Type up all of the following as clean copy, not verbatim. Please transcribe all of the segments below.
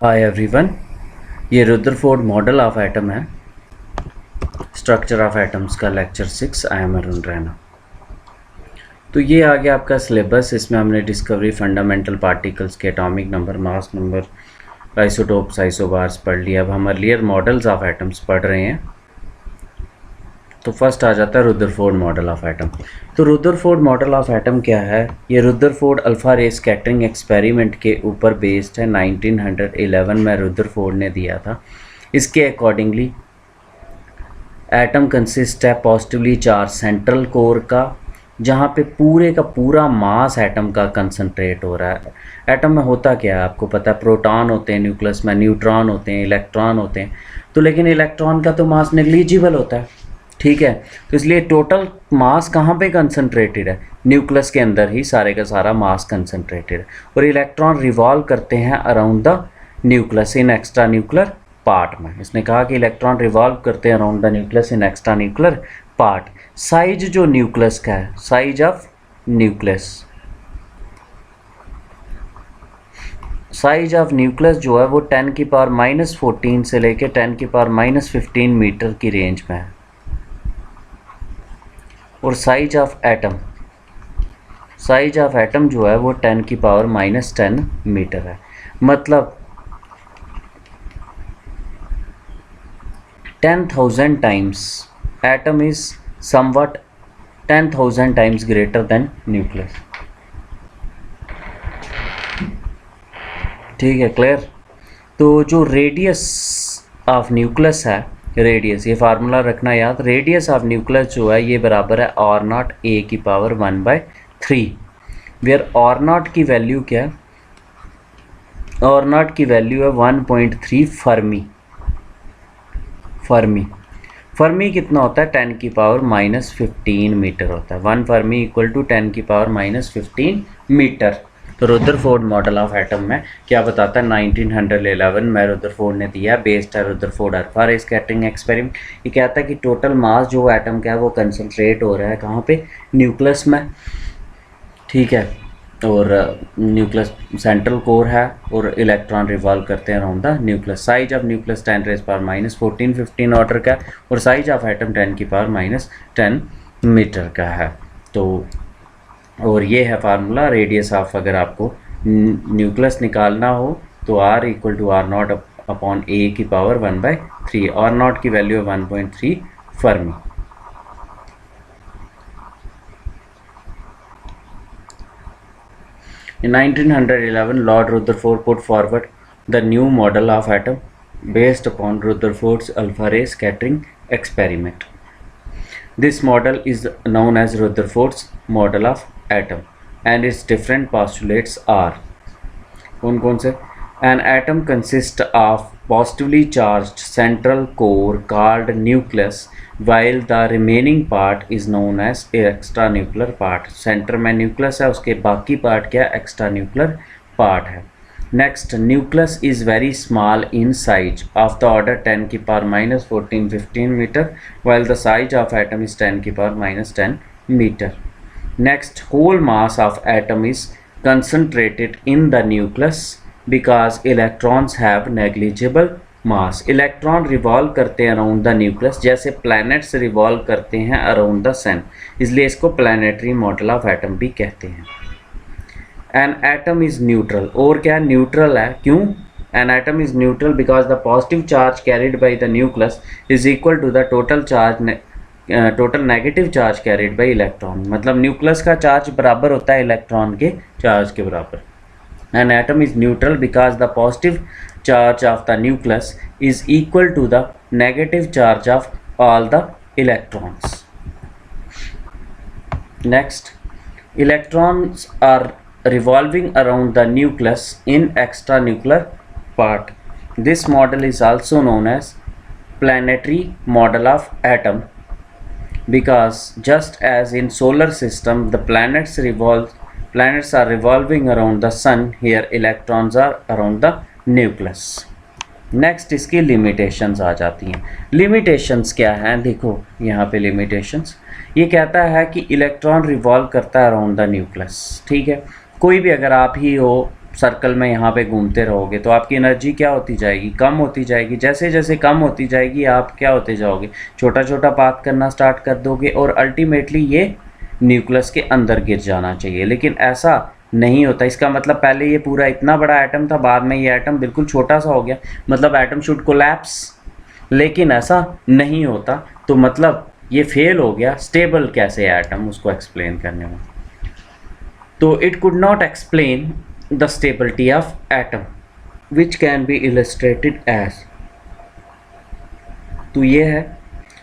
Hi everyone, ये Rutherford model of atom है। Structure of atoms का lecture 6। I am Arun Raina. तो ये आ गया आपका सिलेबस। इसमें हमने डिस्कवरी फंडामेंटल पार्टिकल्स के atomic number, mass number, isotopes, isobars पढ़ लिया। अब हम अर्लियर मॉडल्स ऑफ एटम्स पढ़ रहे हैं। तो फर्स्ट आ जाता है रुदरफोर्ड मॉडल ऑफ एटम। तो रुदरफोर्ड मॉडल ऑफ एटम क्या है? ये रुदरफोर्ड अल्फ़ा रे स्कैटरिंग एक्सपेरिमेंट के ऊपर बेस्ड है। 1911 में रुदरफोर्ड ने दिया था। इसके अकॉर्डिंगली एटम कंसिस्ट है पॉजिटिवली चार्ज सेंट्रल कोर का, जहाँ पे पूरे का पूरा मास एटम का कंसंट्रेट हो रहा है। एटम में होता क्या है आपको पता है? प्रोटॉन होते हैं न्यूक्लियस में, न्यूट्रॉन होते हैं, इलेक्ट्रॉन होते हैं। तो लेकिन इलेक्ट्रॉन का तो मास नेग्लिजिबल होता है, ठीक है। तो इसलिए टोटल मास कहाँ पे कंसंट्रेटेड है? न्यूक्लियस के अंदर ही सारे का सारा मास कंसंट्रेटेड है। और इलेक्ट्रॉन रिवॉल्व करते हैं around the nucleus in extra nuclear part में। इसने कहा कि इलेक्ट्रॉन रिवॉल्व करते हैं around the nucleus in extra nuclear part. Size जो न्यूक्लियस का है, size of nucleus, size of nucleus जो है वो 10⁻⁻14 से लेके 10⁻⁻15 मीटर की रेंज में है। और size of atom, size of atom जो है वो 10⁻⁻10 मीटर है। मतलब 10,000 times atom is somewhat 10,000 times greater than nucleus. ठीक है, क्लियर? तो जो रेडियस ऑफ न्यूक्लियस है, रेडियस, ये फार्मूला रखना याद। रेडियस ऑफ न्यूक्लियस जो है ये बराबर है r0a⁻1/3, वेयर r0 की वैल्यू क्या है? r0 की वैल्यू है 1.3 फर्मी। फर्मी कितना होता है? 10⁻⁻15 मीटर होता है। 1 फर्मी इक्वल टू 10⁻⁻15 मीटर। तो रुदरफोर्ड मॉडल ऑफ एटम में क्या बताता है? 1911 में रुदरफोर्ड ने दिया, बेस्ड है रुदरफोर्ड अल्फा रे स्कैटरिंग एक्सपेरिमेंट। ये कहता है कि टोटल मास जो एटम का है वो कंसंट्रेट हो रहा है कहाँ पे? न्यूक्लियस में, ठीक है। और न्यूक्लियस सेंट्रल कोर है और इलेक्ट्रॉन रिवॉल्व करते हैं around the nucleus. Size of nucleus 10⁻⁻14 15 order का, और साइज ऑफ एटम 10⁻⁻10 मीटर का है। तो और ये है फार्मूला रेडियस ऑफ, अगर आपको न्यूक्लियस निकालना हो तो r equal to r0/a⁻1/3। r0 की वैल्यू है 1.3 Fermi. In 1911, Lord Rutherford put forward the new model of atom based upon Rutherford's alpha ray scattering experiment. This model is known as Rutherford's model of atom, and its different postulates are कौन से? An atom consists of positively charged central core called nucleus, while the remaining part is known as extranuclear part. Centre में nucleus है, उसके बाकी part क्या? Extra nuclear part है। Next, nucleus is very small in size of the order 10⁻⁻14 15 metre, while the size of atom is 10⁻⁻10 metre. Next, whole mass of atom is concentrated in the nucleus because electrons have negligible mass. Electron revolve करते हैं around the nucleus, जैसे planets revolve करते हैं around the सन, इसलिए इसको planetary model of atom भी कहते हैं। एन एटम इज न्यूट्रल, और क्या न्यूट्रल है? क्यों? An atom is neutral because the positive charge carried by the nucleus is equal to the total negative charge carried by electron. मतलब nucleus का charge बराबर होता है इलेक्ट्रॉन के चार्ज के बराबर। An atom is neutral because the positive charge of the nucleus is equal to the negative charge of all the electrons. Next, electrons are revolving around the nucleus in extranuclear part. This model is also known as planetary model of atom, because just as in solar system the planets are revolving around the sun, here electrons are around the nucleus. Next, इसकी limitations आ जाती हैं। Limitations क्या हैं? देखो यहाँ पे limitations, ये कहता है कि इलेक्ट्रॉन रिवॉल्व करता है अराउंड द न्यूक्लियस, ठीक है। कोई भी अगर आप ही हो सर्कल में यहाँ पे घूमते रहोगे तो आपकी एनर्जी क्या होती जाएगी, कम होती जाएगी। जैसे जैसे कम होती जाएगी आप क्या होते जाओगे, छोटा छोटा पाथ करना स्टार्ट कर दोगे और अल्टीमेटली ये न्यूक्लियस के अंदर गिर जाना चाहिए। लेकिन ऐसा नहीं होता। इसका मतलब पहले ये पूरा इतना बड़ा एटम था, बाद में ये एटम बिल्कुल छोटा सा हो गया, मतलब एटम शुड कोलैप्स। लेकिन ऐसा नहीं होता, तो मतलब ये फेल हो गया। स्टेबल कैसे है एटम, उसको एक्सप्लेन करने में। तो it could not explain the stability of atom which can be illustrated as. तो ये है,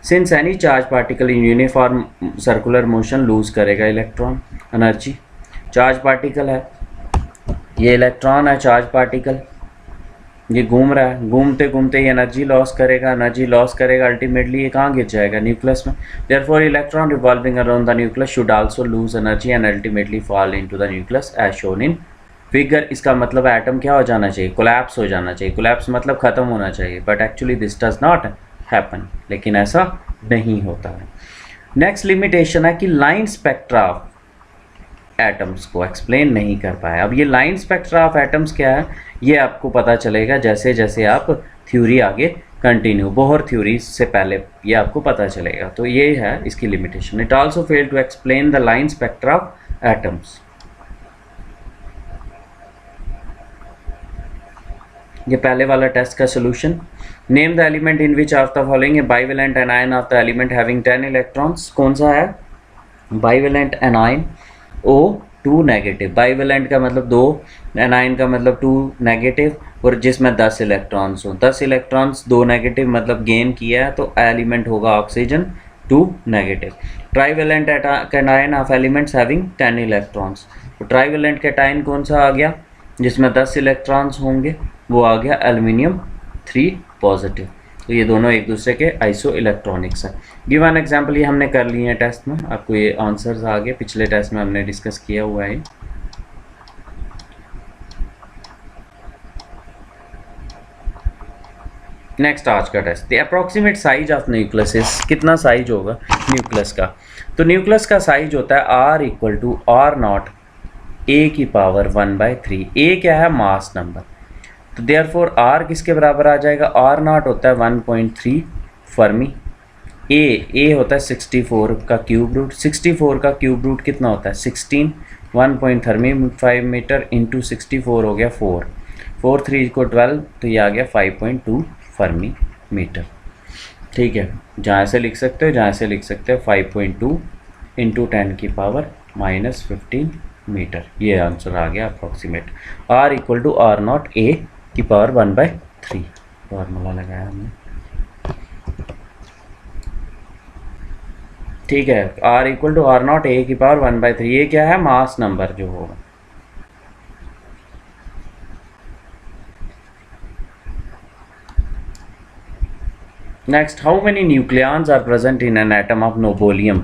since any charge particle in uniform circular motion lose करेगा इलेक्ट्रॉन एनर्जी। चार्ज पार्टिकल है, ये इलेक्ट्रॉन है, चार्ज पार्टिकल, ये घूम रहा है, घूमते घूमते ये एनर्जी लॉस करेगा, एनर्जी लॉस करेगा, अल्टीमेटली ये कहाँ गिर जाएगा, न्यूक्लियस में। Therefore electron revolving around the nucleus should also lose energy and ultimately fall into the nucleus as shown in figure. इसका मतलब एटम क्या हो जाना चाहिए, कोलैप्स हो जाना चाहिए। कोलैप्स मतलब ख़त्म होना चाहिए, but actually this does not happen, लेकिन ऐसा नहीं होता है। नेक्स्ट लिमिटेशन है कि लाइन स्पेक्ट्रा ऑफ एटम्स को एक्सप्लेन नहीं कर पाया। अब ये लाइन स्पेक्ट्रा ऑफ एटम्स क्या है, ये आपको पता चलेगा जैसे जैसे आप थ्योरी आगे कंटिन्यू, बोहर थ्योरी से पहले ये आपको पता चलेगा। तो ये है इसकी limitation. It also fail to explain the line spectra of atoms. ये पहले वाला टेस्ट का solution. Name the element in which of the following a bivalent anion of the element having 10 electrons. कौन सा है bivalent anion, O2 negative. Bivalent का मतलब 2, anion का मतलब 2 नेगेटिव, और जिसमें 10 इलेक्ट्रॉन्स हो। 10 इलेक्ट्रॉन्स 2 नेगेटिव मतलब गेन किया है, तो एलिमेंट होगा oxygen 2 negative. Trivalent cation of elements having 10 electrons. तो ट्राइवेलेंट कैटायन कौन सा आ गया, जिसमें 10 इलेक्ट्रॉन्स होंगे, वो आ गया एल्यूमिनियम 3 पॉजिटिव। तो ये दोनों एक दूसरे के आइसो इलेक्ट्रॉनिक्स है। गिवन एग्जांपल ये हमने कर लिए हैं टेस्ट में, आपको ये आंसर्स आ गए, पिछले टेस्ट में हमने डिस्कस किया हुआ है। नेक्स्ट आज का test, the approximate size of nucleus. कितना साइज होगा न्यूक्लियस का, तो न्यूक्लियस का साइज होता है R equal to R0 A की पावर 1/3। A क्या है, मास नंबर, तो देयरफॉर R किसके बराबर आ जाएगा, R0 होता है 1.3 फर्मी। A होता है 64 का क्यूब रूट। 64 का क्यूब रूट कितना होता है 16, 1.35 मीटर इंटू 64 हो गया 4, 4 3 को 12, तो ये आ गया 5.2 फर्मी मीटर। ठीक है, जहाँ से लिख सकते हो, जहाँ से लिख सकते हो 5.2 इंटू 10 की पावर -15 मीटर। ये आंसर आ गया approximate. R equal to R0 A की पावर 1/3 फॉर्मूला लगाया हमने। ठीक है, R equal to R0 A की पावर 1/3। ये क्या है, मास नंबर जो होगा। Next, how many nucleons are present in an atom of nobelium.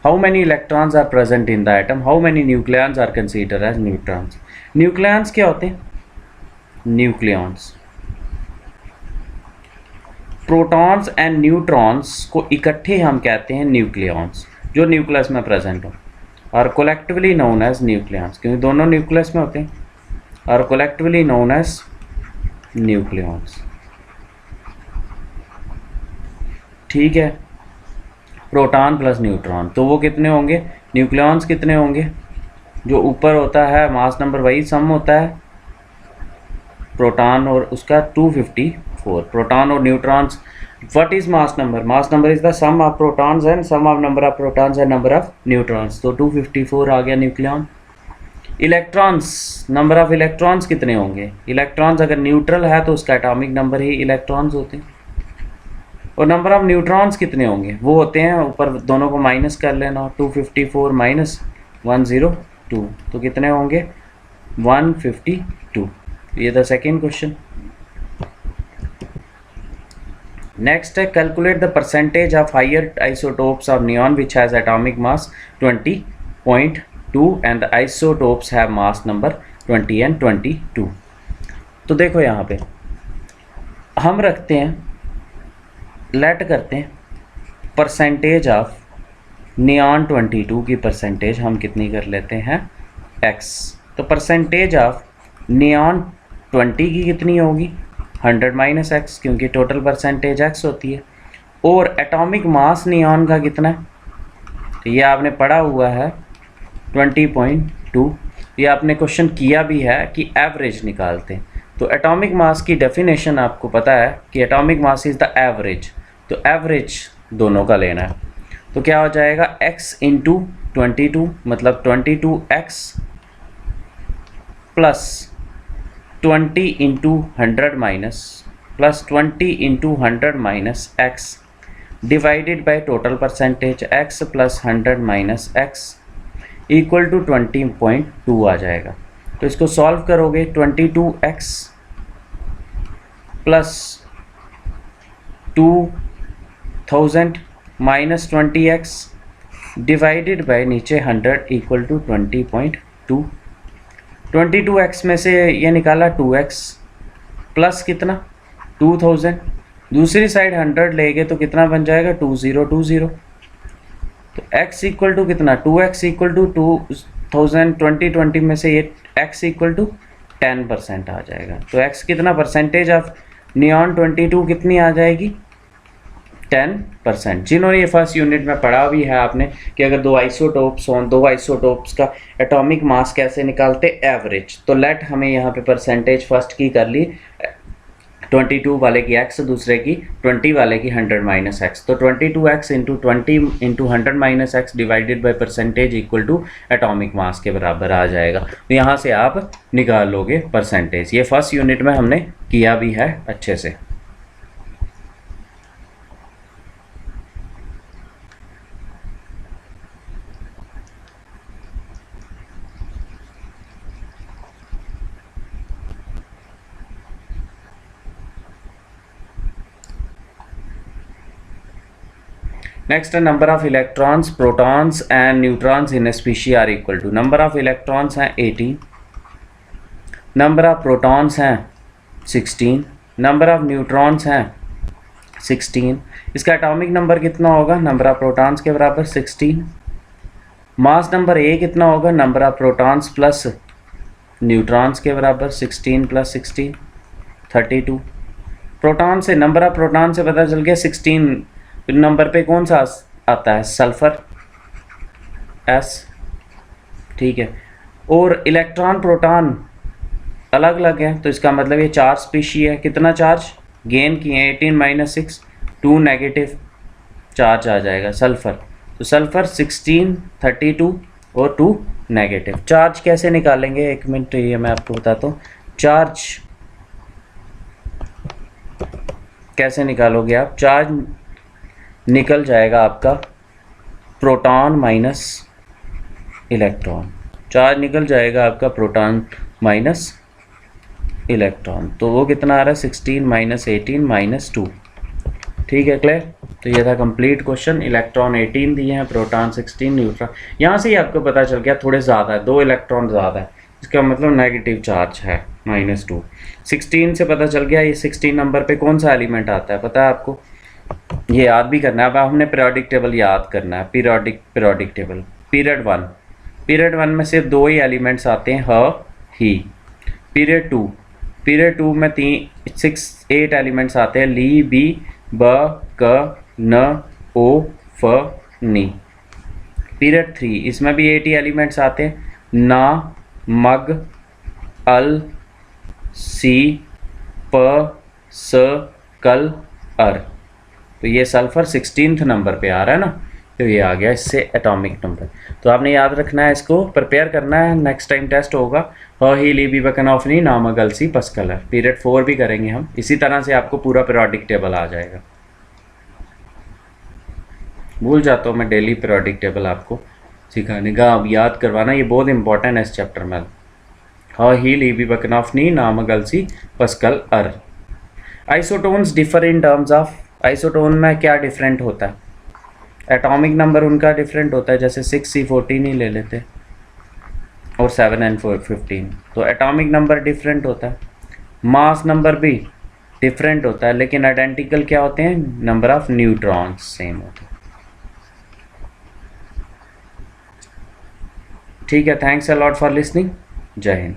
How many electrons are present in the atom, how many nucleons are considered as neutrons. Nucleons क्या होते हैं, nucleons protons and neutrons को इकट्ठे हम कहते हैं nucleons, जो nucleus में प्रेजेंट हो, और कोलेक्टिवली नोन एज न्यूक्लियॉन्स, क्योंकि दोनों न्यूक्लियस में होते हैं, और कोलेक्टिवली नोन एज न्यूक्लियॉन्स। ठीक है, प्रोटॉन प्लस न्यूट्रॉन, तो वो कितने होंगे, न्यूक्लियॉन्स कितने होंगे, जो ऊपर होता है मास नंबर वही सम होता है प्रोटॉन और उसका 254। प्रोटॉन और neutrons, what is mass number, mass number is the sum of protons and sum of number of protons and number of neutrons, तो 254 आ गया nucleon. Electrons, number of electrons कितने होंगे, इलेक्ट्रॉन्स अगर न्यूट्रल है तो उसका एटॉमिक नंबर ही electrons होते हैं, और नंबर ऑफ न्यूट्रॉन्स कितने होंगे, वो होते हैं ऊपर दोनों को माइनस कर लेना, 254 माइनस 102, तो कितने होंगे 152। ये द सेकेंड क्वेश्चन। नेक्स्ट है, calculate the percentage of higher isotopes of neon which has atomic mass 20.2 and the isotopes have mass number 20 and 22। तो देखो यहाँ पे हम रखते हैं, लेट करते हैं परसेंटेज ऑफ नियॉन 22 की परसेंटेज हम कितनी कर लेते हैं x, तो परसेंटेज ऑफ नियॉन 20 की कितनी होगी 100 माइनस एक्स, क्योंकि टोटल परसेंटेज एक्स होती है। और एटॉमिक मास नियॉन का कितना है, तो ये आपने पढ़ा हुआ है 20.2। ये आपने क्वेश्चन किया भी है कि एवरेज निकालते हैं। तो एटॉमिक मास की डेफिनेशन आपको पता है कि atomic mass is the average, तो एवरेज दोनों का लेना है। तो क्या हो जाएगा x इंटू 22, मतलब 22x plus 20 into 100 minus plus 20 into 100 minus x divided by total percentage x plus 100 minus x equal to 20.2 आ जाएगा। तो इसको सॉल्व करोगे 22x plus 2000 minus 20x divided by नीचे 100 इक्वल टू 20.2। 22x में से ये निकाला 2x प्लस कितना 2000, दूसरी साइड 100 लेंगे तो कितना बन जाएगा 2020। तो x इक्वल टू कितना 2x इक्वल टू 2000, 2020 में से ये x इक्वल टू 10% आ जाएगा। तो x कितना परसेंटेज ऑफ नियॉन 22 कितनी आ जाएगी 10%। जिन्होंने ये फर्स्ट यूनिट में पढ़ा भी है आपने कि अगर दो आइसोटोप्स हों, दो आइसोटोप्स का एटॉमिक मास कैसे निकालते एवरेज। तो लेट हमें यहाँ पे परसेंटेज फर्स्ट की कर ली 22 वाले की x, दूसरे की 20 वाले की 100 माइनस एक्स। तो 22x into 20 into 100 minus x divided by percentage equal to atomic mass के बराबर आ जाएगा। तो यहाँ से आप निकाल लोगे परसेंटेज। ये फर्स्ट यूनिट में हमने किया भी है अच्छे से। Next number of electrons, protons and neutrons in a species are equal to. Number of electrons हैं 18, नंबर ऑफ प्रोटॉन्स हैं 16, नंबर ऑफ न्यूट्रॉन्स हैं 16। इसका एटॉमिक नंबर कितना होगा नंबर ऑफ प्रोटॉन्स के बराबर 16। मास नंबर ए कितना होगा number of protons plus neutrons के बराबर 16 प्लस 16 32। प्रोटॉन से नंबर ऑफ प्रोटॉन से पता चल गया 16 नंबर पे कौन सा आता है सल्फर S, ठीक है। और इलेक्ट्रॉन प्रोटॉन अलग अलग है, तो इसका मतलब ये 4 स्पीशी है। कितना चार्ज गेन किए हैं 18 माइनस 6, 2 नेगेटिव चार्ज आ जाएगा सल्फर। तो सल्फर 16 32 और 2 नेगेटिव। चार्ज कैसे निकालेंगे, एक मिनट ये मैं आपको बताता हूँ। चार्ज कैसे निकालोगे आप, चार्ज निकल जाएगा आपका प्रोटॉन माइनस इलेक्ट्रॉन, चार्ज निकल जाएगा आपका प्रोटॉन माइनस इलेक्ट्रॉन। तो वो कितना आ रहा है 16 माइनस 18 माइनस 2, ठीक है क्लियर। तो ये था कंप्लीट क्वेश्चन। इलेक्ट्रॉन 18 दिए हैं, प्रोटॉन 16, न्यूट्रॉन। यहाँ से ही आपको पता चल गया थोड़े ज़्यादा है, 2 इलेक्ट्रॉन ज़्यादा है, इसका मतलब नेगेटिव चार्ज है -2। 16 से पता चल गया ये 16 नंबर पे कौन सा एलिमेंट आता है पता है आपको, ये याद भी करना है। अब हमने पीरियोडिक टेबल याद करना है। पीरियोडिक टेबल पीरियड 1 में सिर्फ 2 ही एलिमेंट्स आते हैं ही। पीरियड 2 में 8 एलिमेंट्स आते हैं ली बी ब क न ओ फ नी। पीरियड 3 इसमें भी 8 ही एलिमेंट्स आते हैं ना मग अल सी प स कल अर। तो ये सल्फर 16th नंबर पे आ रहा है ना, तो ये आ गया इससे एटॉमिक नंबर। तो आपने याद रखना है, इसको प्रिपेयर करना है, नेक्स्ट टाइम टेस्ट होगा। ही ली बी बकनॉफनी नाम गलसी पस्कलर। पीरियड 4 भी करेंगे हम, इसी तरह से आपको पूरा पीरियोडिक टेबल आ जाएगा। भूल जाता हूँ मैं डेली पीरियोडिक टेबल आपको सिखाने का, अब याद करवाना, ये बहुत इंपॉर्टेंट है इस चैप्टर में। ही ली बी बकनॉफनी नाम गलसी पस्कल अर। Isotones differ in terms of, isotone में क्या डिफरेंट होता है, एटॉमिक नंबर उनका डिफरेंट होता है। जैसे 6C14 ही ले लेते और 7N15, तो एटॉमिक नंबर डिफरेंट होता है। मास नंबर भी डिफरेंट होता है, लेकिन आइडेंटिकल क्या होते हैं, नंबर ऑफ न्यूट्रॉन्स सेम होते हैं। ठीक है, thanks a lot for listening. जय हिंद।